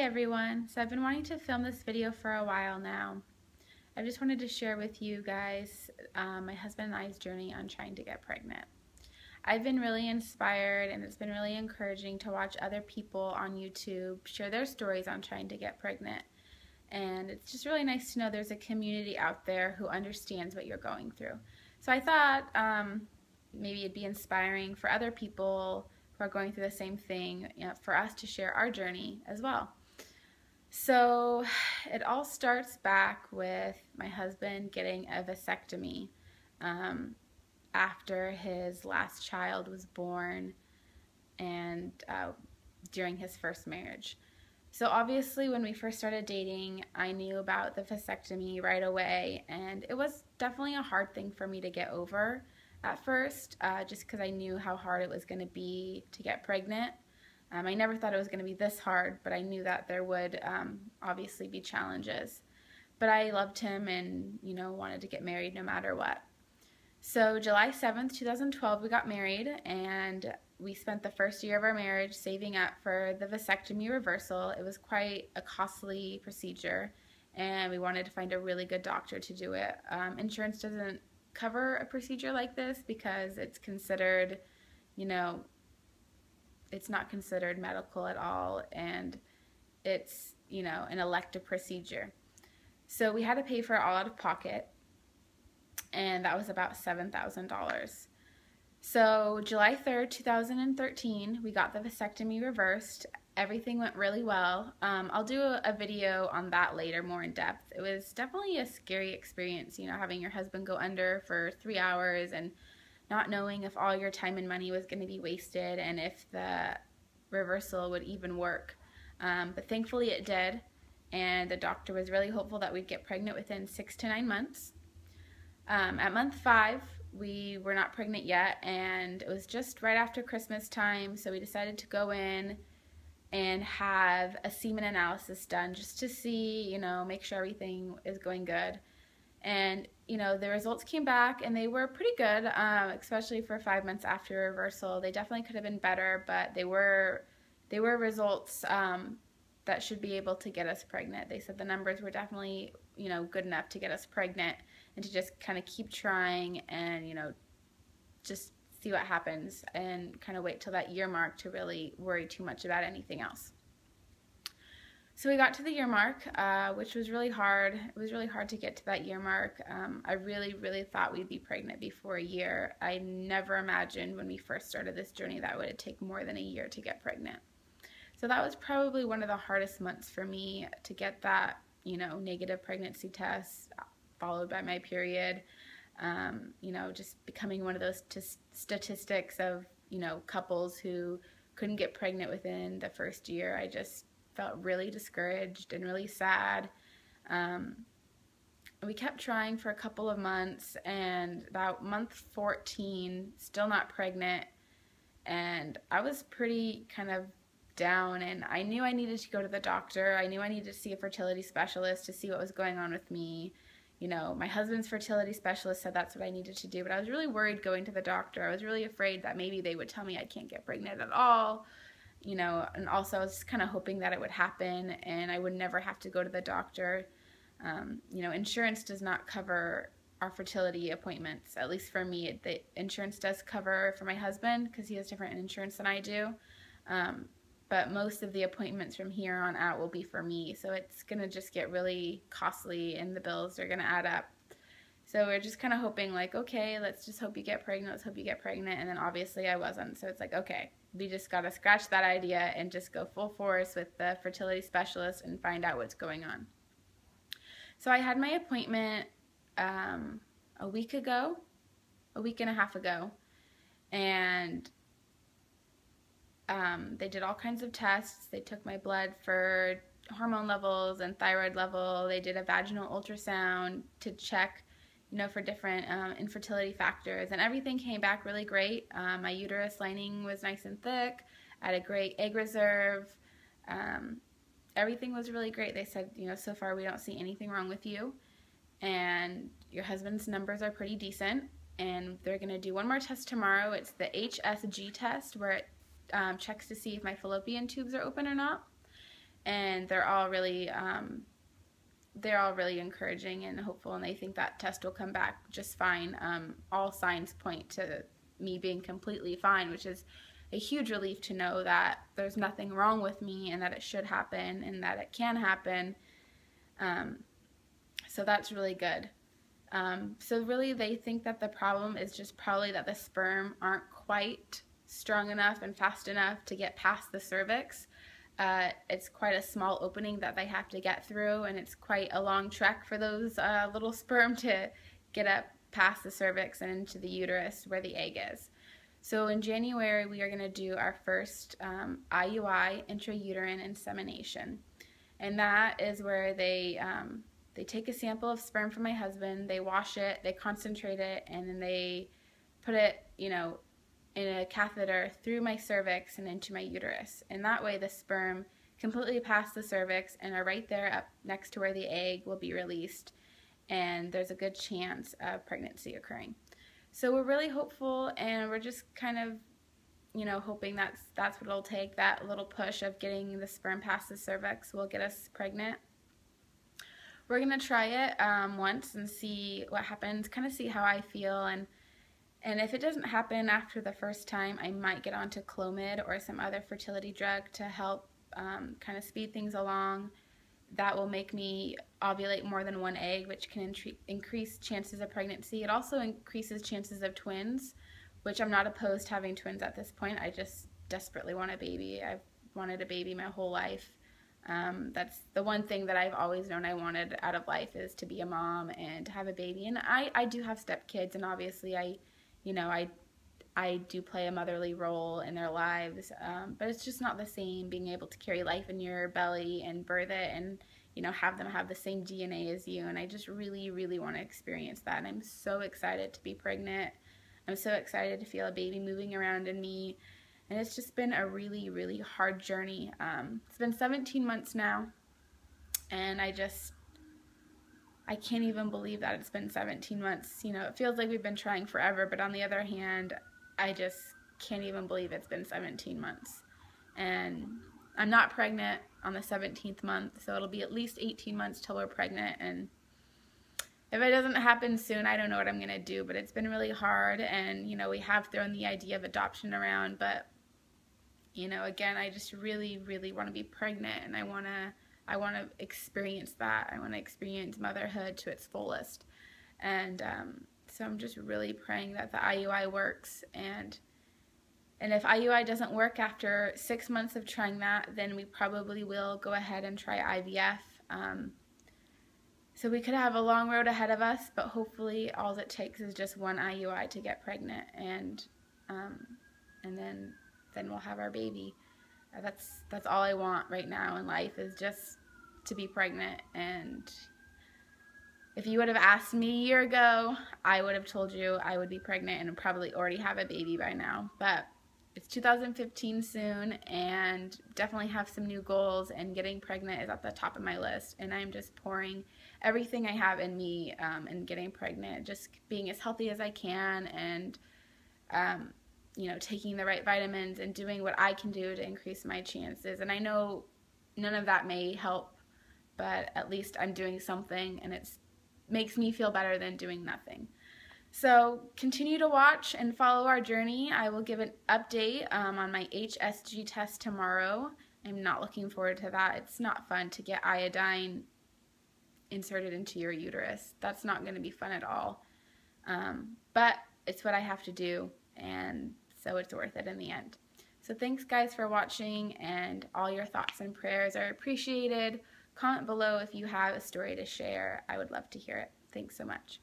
everyone, so I've been wanting to film this video for a while now. I just wanted to share with you guys my husband and I's journey on trying to get pregnant. I've been really inspired and it's been really encouraging to watch other people on YouTube share their stories on trying to get pregnant. And it's just really nice to know there's a community out there who understands what you're going through. So I thought maybe it'd be inspiring for other people who are going through the same thing, for us to share our journey as well. So it all starts back with my husband getting a vasectomy after his last child was born and during his first marriage. So obviously when we first started dating, I knew about the vasectomy right away, and it was definitely a hard thing for me to get over at first, just because I knew how hard it was going to be to get pregnant. I never thought it was going to be this hard, but I knew that there would obviously be challenges. But I loved him and, wanted to get married no matter what. So July 7th, 2012, we got married, and we spent the first year of our marriage saving up for the vasectomy reversal. It was quite a costly procedure, and we wanted to find a really good doctor to do it. Insurance doesn't cover a procedure like this because it's considered, it's not considered medical at all, and it's, an elective procedure. So we had to pay for it all out of pocket, and that was about $7,000. So July 3rd, 2013, we got the vasectomy reversed. Everything went really well. I'll do a video on that later, more in depth. It was definitely a scary experience, having your husband go under for 3 hours and not knowing if all your time and money was going to be wasted and if the reversal would even work. But thankfully it did, and the doctor was really hopeful that we'd get pregnant within 6 to 9 months. At month 5, we were not pregnant yet, and it was just right after Christmas time, so we decided to go in and have a semen analysis done just to see, make sure everything is going good. And, the results came back and they were pretty good, especially for 5 months after reversal. They definitely could have been better, but they were results that should be able to get us pregnant. They said the numbers were definitely, good enough to get us pregnant, and to just kind of keep trying and, just see what happens and kind of wait till that year mark to really worry too much about anything else. So we got to the year mark, which was really hard. It was really hard to get to that year mark. I really, really thought we'd be pregnant before a year. I never imagined when we first started this journey that it would take more than a year to get pregnant. So that was probably one of the hardest months for me, to get that, negative pregnancy test followed by my period. Just becoming one of those statistics of, couples who couldn't get pregnant within the first year. I just felt really discouraged and really sad. We kept trying for a couple of months, and about month 14, still not pregnant, and I was pretty kind of down, and I knew I needed to go to the doctor. I knew I needed to see a fertility specialist to see what was going on with me. My husband's fertility specialist said that's what I needed to do, but I was really worried going to the doctor. I was really afraid that maybe they would tell me I can't get pregnant at all, and also I was just kind of hoping that it would happen and I would never have to go to the doctor. Insurance does not cover our fertility appointments, at least for me. The insurance does cover for my husband because he has different insurance than I do. But most of the appointments from here on out will be for me, so it's going to just get really costly and the bills are going to add up. So we're just kind of hoping, like, okay, let's just hope you get pregnant, let's hope you get pregnant, and then obviously I wasn't. So it's like, okay, we just got to scratch that idea and just go full force with the fertility specialist and find out what's going on. So I had my appointment a week and a half ago, and they did all kinds of tests. They took my blood for hormone levels and thyroid level. They did a vaginal ultrasound to check, for different infertility factors, and everything came back really great. My uterus lining was nice and thick. I had a great egg reserve. Everything was really great. They said, so far we don't see anything wrong with you, and your husband's numbers are pretty decent, and they're going to do one more test tomorrow. It's the HSG test, where it checks to see if my fallopian tubes are open or not. and they're all really encouraging and hopeful, and they think that test will come back just fine. All signs point to me being completely fine, which is a huge relief to know that there's nothing wrong with me and that it should happen and that it can happen. So that's really good. So really they think that the problem is just probably that the sperm aren't quite strong enough and fast enough to get past the cervix. It's quite a small opening that they have to get through, and it's quite a long trek for those little sperm to get up past the cervix and into the uterus where the egg is. So in January, we are going to do our first IUI, intrauterine insemination. And that is where they take a sample of sperm from my husband, they wash it, they concentrate it, and then they put it, in a catheter through my cervix and into my uterus. And that way the sperm completely pass the cervix and are right there up next to where the egg will be released. And there's a good chance of pregnancy occurring. So we're really hopeful, and we're just kind of, hoping that's what it'll take. That little push of getting the sperm past the cervix will get us pregnant. We're going to try it once and see what happens, kind of see how I feel, and if it doesn't happen after the first time, I might get onto Clomid or some other fertility drug to help kind of speed things along. That will make me ovulate more than one egg, which can increase chances of pregnancy. It also increases chances of twins, which I'm not opposed to having twins at this point. I just desperately want a baby. I've wanted a baby my whole life. That's the one thing that I've always known I wanted out of life, is to be a mom and to have a baby. And I do have stepkids, and obviously I do play a motherly role in their lives, but it's just not the same being able to carry life in your belly and birth it and, have them have the same DNA as you. And I just really, really want to experience that. And I'm so excited to be pregnant. I'm so excited to feel a baby moving around in me. And it's just been a really, really hard journey. It's been 17 months now, and I can't even believe that it's been 17 months. It feels like we've been trying forever, but on the other hand, I just can't even believe it's been 17 months. And I'm not pregnant on the 17th month, so it'll be at least 18 months till we're pregnant. And if it doesn't happen soon, I don't know what I'm going to do, but it's been really hard. And, we have thrown the idea of adoption around, but, again, I just really, really want to be pregnant, and I want to experience that. I want to experience motherhood to its fullest. And so I'm just really praying that the IUI works. And if IUI doesn't work after 6 months of trying that, then we probably will go ahead and try IVF. So we could have a long road ahead of us, but hopefully all it takes is just one IUI to get pregnant, and then we'll have our baby. That's all I want right now in life, is just to be pregnant. And if you would have asked me a year ago, I would have told you I would be pregnant and probably already have a baby by now. But it's 2015 soon, and definitely have some new goals, and getting pregnant is at the top of my list. And I'm just pouring everything I have in me in getting pregnant, just being as healthy as I can, and taking the right vitamins and doing what I can do to increase my chances. And I know none of that may help, but at least I'm doing something, and it makes me feel better than doing nothing. So continue to watch and follow our journey. I will give an update on my HSG test tomorrow. I'm not looking forward to that. It's not fun to get iodine inserted into your uterus. That's not going to be fun at all. But it's what I have to do, and so it's worth it in the end. So thanks guys for watching, and all your thoughts and prayers are appreciated. Comment below if you have a story to share. I would love to hear it. Thanks so much.